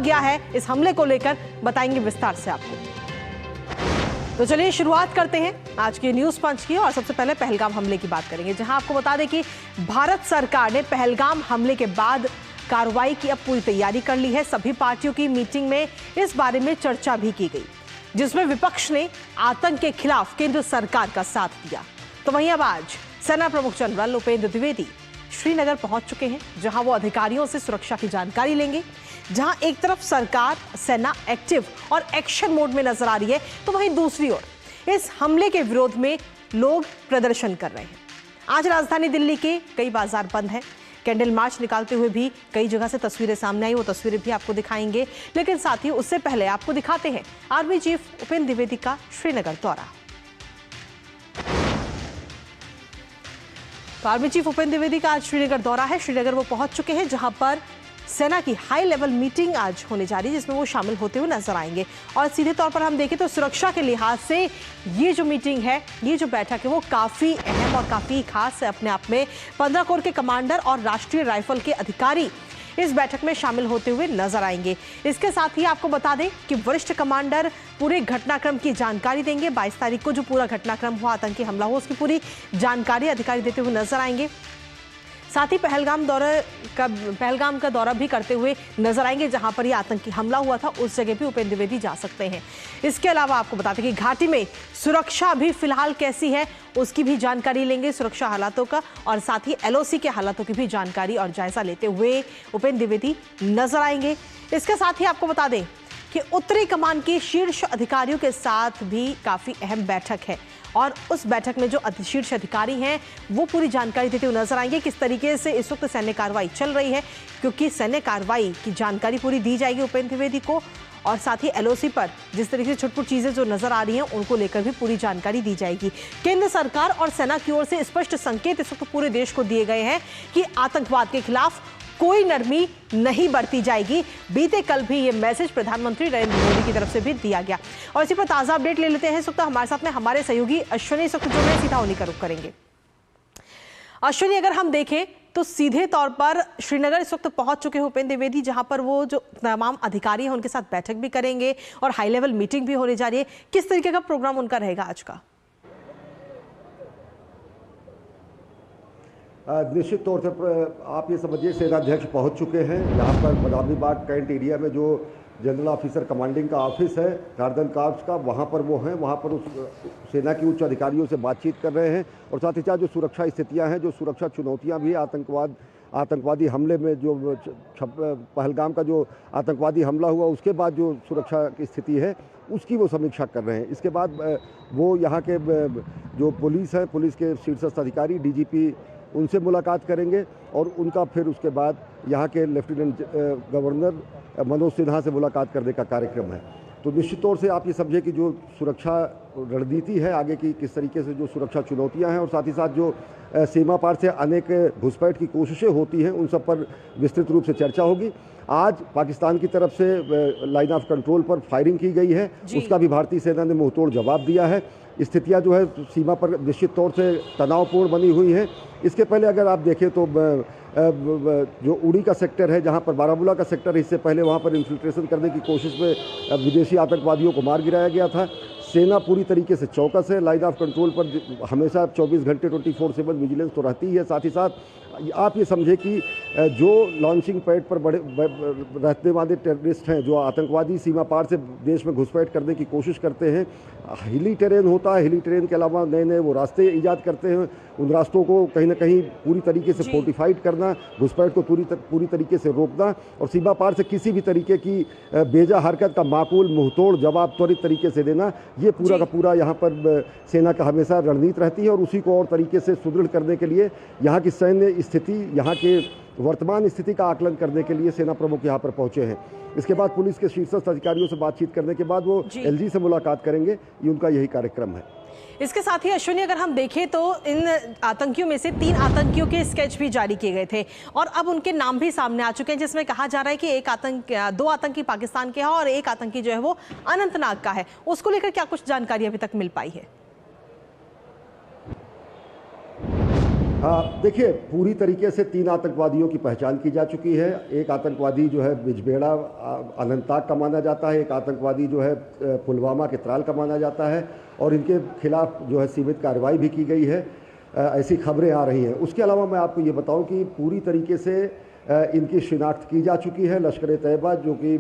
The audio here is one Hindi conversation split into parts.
गया है इस हमले को लेकर बताएंगे विस्तार से आपको। तो चलिए शुरुआत करते हैं आज के न्यूज पंच की और सबसे पहले पहलगाम हमले की बात करेंगे, जहां आपको बता दें कि भारत सरकार ने पहलगाम हमले के बाद कार्रवाई की अब पूरी तैयारी कर ली है। सभी पार्टियों की मीटिंग में इस बारे में चर्चा भी की गई, जिसमें विपक्ष ने आतंक के खिलाफ केंद्र सरकार का साथ दिया। तो वहीं अब आज सेना प्रमुख जनरल उपेंद्र द्विवेदी श्रीनगर पहुंच चुके हैं, जहां वो अधिकारियों से सुरक्षा की जानकारी लेंगे। जहां एक तरफ सरकार सेना एक्टिव और एक्शन मोड में नजर आ रही है, तो वहीं दूसरी ओर इस हमले के विरोध में लोग प्रदर्शन कर रहे हैं। आज राजधानी दिल्ली के कई बाजार बंद हैं। कैंडल मार्च निकालते हुए भी कई जगह से तस्वीरें सामने आई, वो तस्वीरें भी आपको दिखाएंगे। लेकिन साथ ही उससे पहले आपको दिखाते हैं आर्मी चीफ उपेंद्र द्विवेदी का श्रीनगर दौरा। तो आर्मी चीफ उपेंद्र द्विवेदी का आज श्रीनगर दौरा है। श्रीनगर वो पहुंच चुके हैं, जहां पर सेना की हाई लेवल मीटिंग आज होने जा रही है, जिसमें वो शामिल होते हुए नजर आएंगे। और सीधे तौर पर हम देखें तो सुरक्षा के लिहाज से ये जो मीटिंग है, ये जो बैठक है, वो काफी अहम और काफी खास है अपने आप में। 15 कोर के कमांडर और राष्ट्रीय राइफल के अधिकारी इस बैठक में शामिल होते हुए नजर आएंगे। इसके साथ ही आपको बता दें कि वरिष्ठ कमांडर पूरे घटनाक्रम की जानकारी देंगे। 22 तारीख को जो पूरा घटनाक्रम हुआ, आतंकी हमला हुआ, उसकी पूरी जानकारी अधिकारी देते हुए नजर आएंगे। साथ ही पहलगाम का दौरा भी करते हुए नजर आएंगे, जहां पर यह आतंकी हमला हुआ था, उस जगह भी उपेंद्र द्विवेदी जा सकते हैं। इसके अलावा आपको बताते हैं कि घाटी में सुरक्षा भी फिलहाल कैसी है, उसकी भी जानकारी लेंगे, सुरक्षा हालातों का, और साथ ही LOC के हालातों की भी जानकारी और जायजा लेते हुए उपेंद्र द्विवेदी नजर आएंगे। इसके साथ ही आपको बता दें कि उत्तरी कमान के शीर्ष अधिकारियों के साथ भी काफी अहम बैठक है, और उस बैठक में जो शीर्ष अधिकारी हैं वो पूरी जानकारी देते हुए नजर आएंगे किस तरीके से इस वक्त सैन्य कार्रवाई चल रही है, क्योंकि सैन्य कार्रवाई की जानकारी पूरी दी जाएगी उपेंद्र द्विवेदी को। और साथ ही LOC पर जिस तरीके से छुटपुट चीजें जो नजर आ रही हैं, उनको लेकर भी पूरी जानकारी दी जाएगी। केंद्र सरकार और सेना की ओर से स्पष्ट संकेत इस वक्त पूरे देश को दिए गए हैं कि आतंकवाद के खिलाफ कोई नरमी नहीं बरती जाएगी। बीते कल भी ये मैसेज प्रधानमंत्री नरेंद्र मोदी की तरफ से भी दिया गया। और इसी पर ताजा अपडेट ले लेते हैं। इस वक्त हमारे साथ में हमारे सहयोगी अश्विनी इस वक्त जो है सीधा उन्हीं का रुख करेंगे। अश्विनी, अगर हम देखें तो सीधे तौर पर श्रीनगर इस वक्त पहुंच चुके हैं उपेंद्र द्विवेदी, जहां पर वो जो तमाम अधिकारी हैं उनके साथ बैठक भी करेंगे और हाई लेवल मीटिंग भी होने जा रही है। किस तरीके का प्रोग्राम उनका रहेगा आज का? निश्चित तौर से आप ये समझिए सेनाध्यक्ष पहुंच चुके हैं। यहाँ पर बदामी बाग कैंट एरिया में जो जनरल ऑफिसर कमांडिंग का ऑफिस है गार्डन कार्प्स का, वहाँ पर वो हैं। वहाँ पर उस सेना के उच्च अधिकारियों से बातचीत कर रहे हैं, और साथ ही साथ जो सुरक्षा स्थितियाँ हैं, जो सुरक्षा चुनौतियाँ भी आतंकवादी हमले में, जो पहलगाम का जो आतंकवादी हमला हुआ उसके बाद जो सुरक्षा की स्थिति है, उसकी वो समीक्षा कर रहे हैं। इसके बाद वो यहाँ के जो पुलिस है, पुलिस के शीर्षस्थ अधिकारी DGP, उनसे मुलाकात करेंगे, और उनका फिर उसके बाद यहाँ के लेफ्टिनेंट गवर्नर मनोज सिन्हा से मुलाकात करने का कार्यक्रम है। तो निश्चित तौर से आप ये समझे कि जो सुरक्षा रणनीति है आगे की, किस तरीके से जो सुरक्षा चुनौतियां हैं, और साथ ही साथ जो सीमा पार से अनेक घुसपैठ की कोशिशें होती हैं, उन सब पर विस्तृत रूप से चर्चा होगी। आज पाकिस्तान की तरफ से लाइन ऑफ कंट्रोल पर फायरिंग की गई है, उसका भी भारतीय सेना ने मुंहतोड़ जवाब दिया है। स्थितियां जो है सीमा पर निश्चित तौर से तनावपूर्ण बनी हुई हैं। इसके पहले अगर आप देखें तो जो उड़ी का सेक्टर है, जहां पर बारामूला का सेक्टर है, इससे पहले वहां पर इन्फिल्ट्रेशन करने की कोशिश में विदेशी आतंकवादियों को मार गिराया गया था। सेना पूरी तरीके से चौकस है। लाइन ऑफ कंट्रोल पर हमेशा 24 घंटे 24/7 विजिलेंस तो रहती है। साथ ही साथ आप ये समझे कि जो लॉन्चिंग पैड पर बड़े रहने वाले टेररिस्ट हैं, जो आतंकवादी सीमा पार से देश में घुसपैठ करने की कोशिश करते हैं, हिली टेरेन होता है, हिली टेरेन के अलावा नए नए वो रास्ते ईजाद करते हैं। उन रास्तों को कहीं ना कहीं पूरी तरीके से फोर्टिफाइड करना, घुसपैठ को पूरी तरीके से रोकना, और सीमा पार से किसी भी तरीके की बेजा हरकत का माकूल मुंहतोड़ जवाब त्वरित तरीके से देना, ये पूरा का पूरा यहाँ पर सेना का हमेशा रणनीति रहती है। और उसी को और तरीके से सुदृढ़ करने के लिए, यहाँ की सैन्य स्थिति, यहाँ के वर्तमान स्थिति का आकलन करने के लिए सेना प्रमुख यहाँ पर पहुंचे हैं। इसके बाद पुलिस के शीर्षस्थ अधिकारियों से बातचीत करने के बाद वो LG से मुलाकात करेंगे। ये उनका यही कार्यक्रम है। इसके साथ ही अश्विनी, अगर हम देखें तो इन आतंकियों में से 3 आतंकियों के स्केच भी जारी किए गए थे, और अब उनके नाम भी सामने आ चुके हैं, जिसमें कहा जा रहा है कि 2 आतंकी पाकिस्तान के हैं और 1 आतंकी जो है वो अनंतनाग का है। उसको लेकर क्या कुछ जानकारी अभी तक मिल पाई है? देखिए, पूरी तरीके से 3 आतंकवादियों की पहचान की जा चुकी है। एक आतंकवादी जो है बिजबेड़ा अनंतनाग का माना जाता है, एक आतंकवादी जो है पुलवामा के त्राल का माना जाता है, और इनके खिलाफ जो है सीमित कार्रवाई भी की गई है। ऐसी खबरें आ रही हैं। उसके अलावा मैं आपको ये बताऊं कि पूरी तरीके से इनकी शिनाख्त की जा चुकी है। लश्कर तैयबा जो कि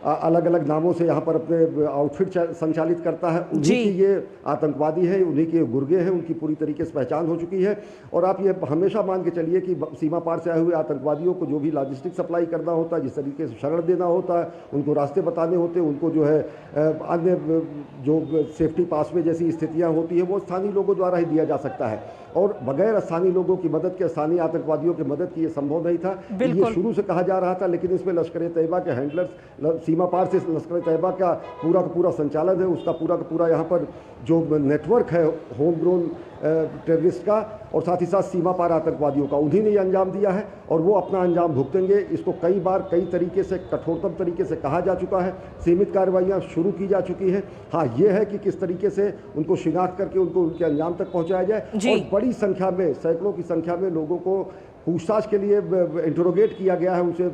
अलग अलग नामों से यहाँ पर अपने आउटफिट संचालित करता है, उन्हीं की ये आतंकवादी है, उन्हीं के गुर्गे हैं, उनकी पूरी तरीके से पहचान हो चुकी है। और आप ये हमेशा मान के चलिए कि सीमा पार से आए हुए आतंकवादियों को जो भी लॉजिस्टिक सप्लाई करना होता है, जिस तरीके से शरण देना होता है, उनको रास्ते बताने होते हैं, उनको जो है अन्य जो सेफ्टी पासवे जैसी स्थितियाँ होती है वो स्थानीय लोगों द्वारा ही दिया जा सकता है। और बगैर स्थानीय लोगों की मदद के, स्थानीय आतंकवादियों की मदद की ये संभव नहीं था। ये शुरू से कहा जा रहा था, लेकिन इसमें लश्कर तैयबा के हैंडलर्स, सीमा पार से लश्कर तैयबा का पूरा संचालन है, उसका पूरा यहाँ पर जो नेटवर्क है होम ग्रोन टेररिस्ट का और साथ ही साथ सीमा पार आतंकवादियों का, उन्हीं ने ये अंजाम दिया है और वो अपना अंजाम भुगतेंगे। इसको कई बार कई तरीके से कठोरतम तरीके से कहा जा चुका है, सीमित कार्रवाइयाँ शुरू की जा चुकी हैं। हाँ, ये है कि किस तरीके से उनको शिनाख्त करके उनको उनके अंजाम तक पहुँचाया जाए। और बड़ी संख्या में, सैकड़ों की संख्या में लोगों को पूछताछ के लिए इंटरोगेट किया गया है। उनसे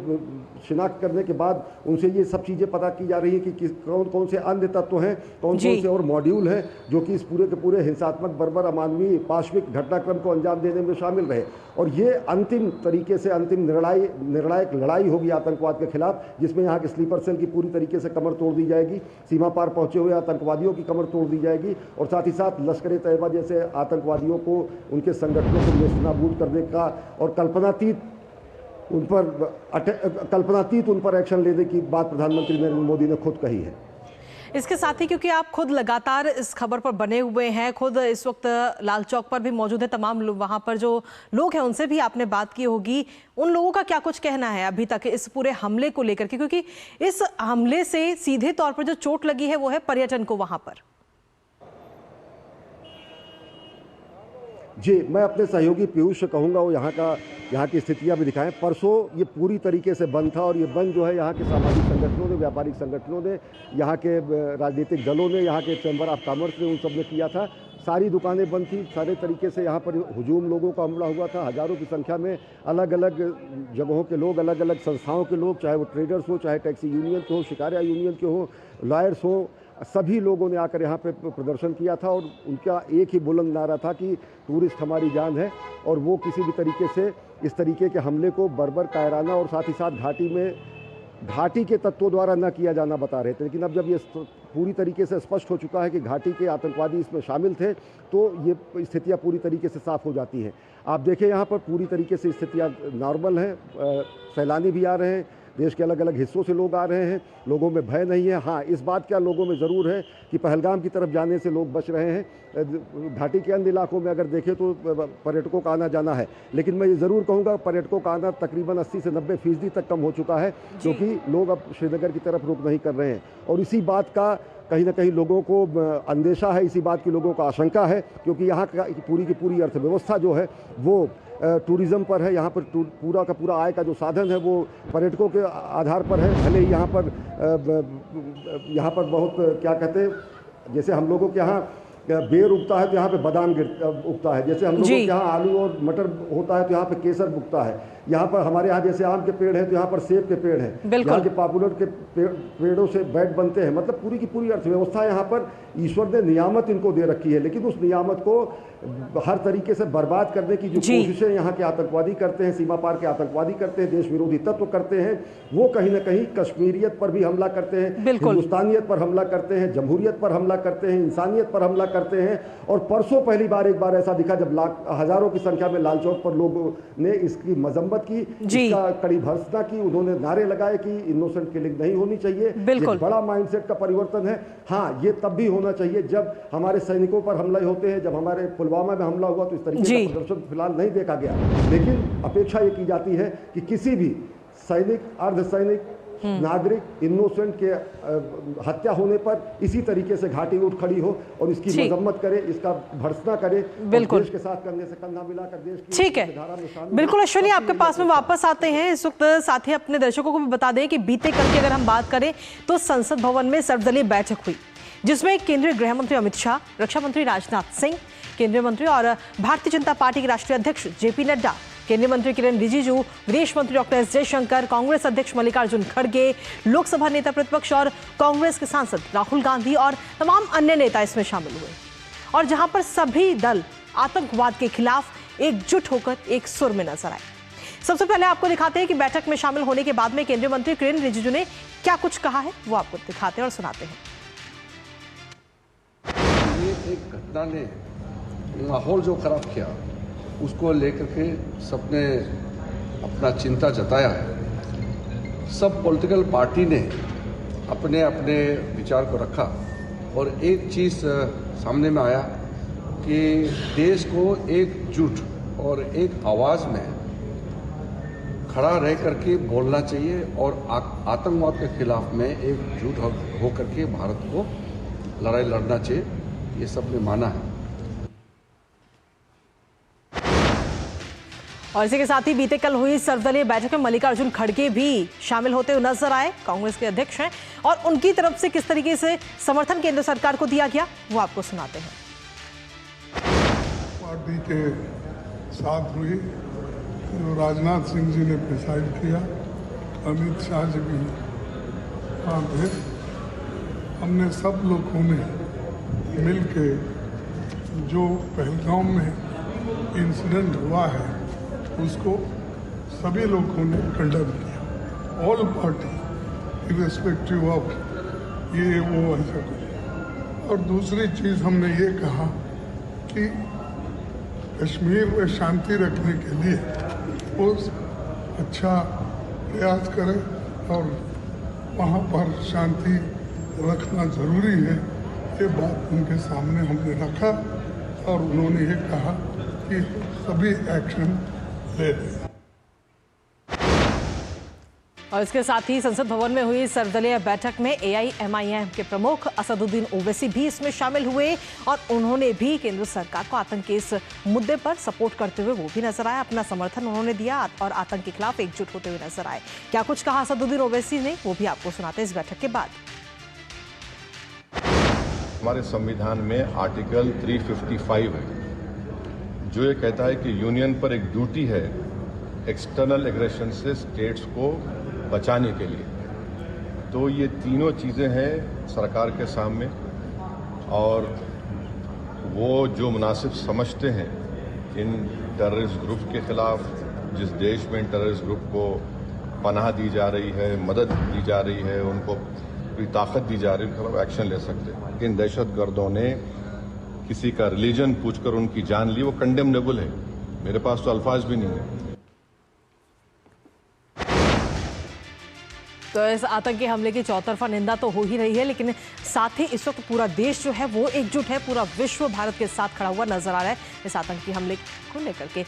शिनाख्त करने के बाद उनसे ये सब चीज़ें पता की जा रही है कि कौन कौन से अन्य तत्व हैं, कौन कौन से और मॉड्यूल हैं जो कि इस पूरे के पूरे हिंसात्मक, बर्बर, अमानवीय, पाशविक घटनाक्रम को अंजाम देने में शामिल रहे। और ये अंतिम तरीके से अंतिम निर्णायक लड़ाई होगी आतंकवाद के खिलाफ, जिसमें यहाँ के स्लीपर सेल की पूरी तरीके से कमर तोड़ दी जाएगी, सीमा पार पहुँचे हुए आतंकवादियों की कमर तोड़ दी जाएगी, और साथ ही साथ लश्कर तैयबा जैसे आतंकवादियों को, उनके संगठनों को नेस्तनाबूद करने का और कल्पनातीत उन पर एक्शन लेने की बात प्रधानमंत्री नरेंद्र मोदी ने खुद कही है। इसके साथ ही, क्योंकि आप खुद लगातार इस खबर पर बने हुए हैं, खुद इस वक्त लाल चौक पर भी मौजूद है, तमाम वहां पर जो लोग हैं उनसे भी आपने बात की होगी, उन लोगों का क्या कुछ कहना है अभी तक इस पूरे हमले को लेकर के, क्योंकि इस हमले से सीधे तौर पर जो चोट लगी है वो है पर्यटन को वहां पर। जी, मैं अपने सहयोगी पीयूष से कहूँगा वो यहाँ की स्थितियाँ भी दिखाएं। परसों ये पूरी तरीके से बंद था और ये बंद जो है यहाँ के सामाजिक संगठनों ने, व्यापारिक संगठनों ने, यहाँ के राजनीतिक दलों ने, यहाँ के चैम्बर ऑफ कॉमर्स ने, उन सब ने किया था। सारी दुकानें बंद थी, सारे तरीके से यहाँ पर हुजूम लोगों का हमला हुआ था। हज़ारों की संख्या में अलग अलग जगहों के लोग, अलग अलग संस्थाओं के लोग, चाहे वो ट्रेडर्स हो, चाहे टैक्सी यूनियन के हो, शिकारिया यूनियन के हो, लॉयर्स हो, सभी लोगों ने आकर यहाँ पे प्रदर्शन किया था। और उनका एक ही बुलंद नारा था कि टूरिस्ट हमारी जान है, और वो किसी भी तरीके से इस तरीके के हमले को बर्बर, कायराना और साथ ही साथ घाटी के तत्वों द्वारा न किया जाना बता रहे थे। लेकिन अब जब ये पूरी तरीके से स्पष्ट हो चुका है कि घाटी के आतंकवादी इसमें शामिल थे, तो ये स्थितियाँ पूरी तरीके से साफ हो जाती हैं। आप देखें यहाँ पर पूरी तरीके से स्थितियाँ नॉर्मल हैं, सैलानी भी आ रहे हैं, देश के अलग अलग हिस्सों से लोग आ रहे हैं, लोगों में भय नहीं है। हाँ, इस बात का लोगों में ज़रूर है कि पहलगाम की तरफ जाने से लोग बच रहे हैं। घाटी के अन्य इलाकों में अगर देखें तो पर्यटकों का आना जाना है, लेकिन मैं ये ज़रूर कहूँगा पर्यटकों का आना तकरीबन 80 से 90% तक कम हो चुका है, क्योंकि लोग अब श्रीनगर की तरफ रुख नहीं कर रहे हैं। और इसी बात का कहीं ना कहीं लोगों को अंदेशा है, इसी बात की लोगों को आशंका है, क्योंकि यहाँ की पूरी अर्थव्यवस्था जो है वो टूरिज़्म पर है। यहाँ पर पूरा का पूरा आय का जो साधन है वो पर्यटकों के आधार पर है। भले ही यहाँ पर बहुत क्या कहते हैं, जैसे हम लोगों के यहाँ बेर उगता है तो यहाँ पे बादाम उगता है, जैसे हम लोगों के यहाँ आलू और मटर होता है तो यहाँ पे केसर उगता है। यहाँ पर हमारे यहाँ जैसे आम के पेड़ हैं तो यहाँ पर सेब के पेड़ हैं, यहाँ के पॉपुलर के पेड़ों से बैट बनते हैं। मतलब पूरी की पूरी अर्थव्यवस्था यहाँ पर ईश्वर ने नियामत इनको दे रखी है, लेकिन उस नियामत को हर तरीके से बर्बाद करने की जो कोशिशें यहाँ के आतंकवादी करते हैं, सीमा पार के आतंकवादी करते हैं, देश विरोधी तत्व करते हैं, वो कहीं ना कहीं कश्मीरियत पर भी हमला करते हैं, हिंदुस्तानियत पर हमला करते हैं, जमहूरियत पर हमला करते हैं, इंसानियत पर हमला करते हैं। और परसों पहली बार एक बार ऐसा दिखा जब हजारों की संख्या में लाल चौक पर लोगों ने इसकी मजम्मत की, इसका कड़ी भर्त्सना की, उन्होंने नारे लगाए कि इनोसेंट किलिंग नहीं होनी चाहिए। बड़ा माइंडसेट का परिवर्तन है। हाँ, ये तब भी होना चाहिए जब हमारे सैनिकों पर हमले होते हैं। जब हमारे पुलवामा में हमला हुआ तो इस तरीके का प्रदर्शन फिलहाल नहीं देखा गया, लेकिन अपेक्षा ये की जाती है कि किसी भी सैनिक, अर्धसैनिक, नागरिक, इनोसेंट के हत्या होने पर इसी तरीके से घाटी उठ खड़ी हो और इसकी मजम्मत करे, इसका भर्त्सना करे, देश के साथ कंधे से कंधा मिलाकर देश की ठीक है। बिल्कुल अश्विनी, आपके पास में वापस आते हैं इस वक्त। साथ ही अपने दर्शकों को भी बता दें कि बीते कल की अगर हम बात करें तो संसद भवन में सर्वदलीय बैठक हुई, जिसमें केंद्रीय गृह मंत्री अमित शाह, रक्षा मंत्री राजनाथ सिंह, केंद्रीय मंत्री और भारतीय जनता पार्टी के राष्ट्रीय अध्यक्ष जेपी नड्डा, केंद्रीय मंत्री किरेन रिजिजू, विदेश मंत्री डॉक्टर एस जयशंकर, कांग्रेस अध्यक्ष मल्लिकार्जुन खड़गे, लोकसभा नेता प्रतिपक्ष और कांग्रेस के सांसद राहुल गांधी और तमाम अन्य नेता इसमें शामिल हुए। और जहां पर सभी दल आतंकवाद के खिलाफ एकजुट होकर एक सुर में नजर आए। सबसे पहले आपको दिखाते हैं कि बैठक में शामिल होने के बाद में केंद्रीय मंत्री किरेन रिजिजू ने क्या कुछ कहा है, वो आपको दिखाते हैं और सुनाते हैं। ये एक घटना ने माहौल जो खराब किया, उसको लेकर के सबने अपना चिंता जताया है। सब पॉलिटिकल पार्टी ने अपने अपने विचार को रखा और एक चीज़ सामने में आया कि देश को एकजुट और एक आवाज़ में खड़ा रह करके बोलना चाहिए और आतंकवाद के खिलाफ में एकजुट होकर के भारत को लड़ाई लड़ना चाहिए, ये सब ने माना है। और इसी के साथ ही बीते कल हुई सर्वदलीय बैठक में मल्लिकार्जुन खड़गे भी शामिल होते हुए नजर आए। कांग्रेस के अध्यक्ष हैं और उनकी तरफ से किस तरीके से समर्थन केंद्र सरकार को दिया गया, वो आपको सुनाते हैं। पार्टी के साथ हुई, जो राजनाथ सिंह जी ने प्रिसाइड किया, अमित शाह जी भी वहाँ थे। हमने सब लोगों ने मिल के जो पहलगाम में इंसिडेंट हुआ है उसको सभी लोगों ने कंडम किया, ऑल पार्टी इर्रेस्पेक्टिव ऑफ ये वो ऐसा कुछ। और दूसरी चीज़ हमने ये कहा कि कश्मीर में शांति रखने के लिए वो अच्छा प्रयास करें और वहाँ पर शांति रखना ज़रूरी है, ये बात उनके सामने हमने रखा और उन्होंने ये कहा कि सभी एक्शन ले लें। और इसके साथ ही संसद भवन में हुई सर्वदलीय बैठक में एआईएमआईएम के प्रमुख असदुद्दीन ओवैसी भी इसमें शामिल हुए और उन्होंने भी केंद्र सरकार को आतंक के इस मुद्दे पर सपोर्ट करते हुए वो भी नजर आए, अपना समर्थन उन्होंने दिया और आतंक के खिलाफ एकजुट होते हुए नजर आए। क्या कुछ कहा असदुद्दीन ओवैसी ने, वो भी आपको सुनाते हैं इस बैठक के बाद। हमारे संविधान में आर्टिकल 355 है जो ये कहता है कि यूनियन पर एक ड्यूटी है एक्सटर्नल एग्रेशन से स्टेट्स को बचाने के लिए। तो ये तीनों चीज़ें हैं सरकार के सामने और वो जो मुनासिब समझते हैं इन टेररिस्ट ग्रुप के खिलाफ, जिस देश में टेररिस्ट ग्रुप को पनाह दी जा रही है, मदद दी जा रही है, उनको पूरी ताकत दी जा रही है, उनके खिलाफ एक्शन ले सकते हैं। इन दहशतगर्दों ने किसी का रिलीजन पूछकर उनकी जान ली, वो कंडेमनेबल है। मेरे पास तो अल्फाज भी नहीं है। तो इस आतंकी हमले की चौतरफा निंदा तो हो ही रही है, लेकिन साथ ही इस वक्त पूरा देश जो है वो एकजुट है, पूरा विश्व भारत के साथ खड़ा हुआ नजर आ रहा है इस आतंकी हमले को लेकर के।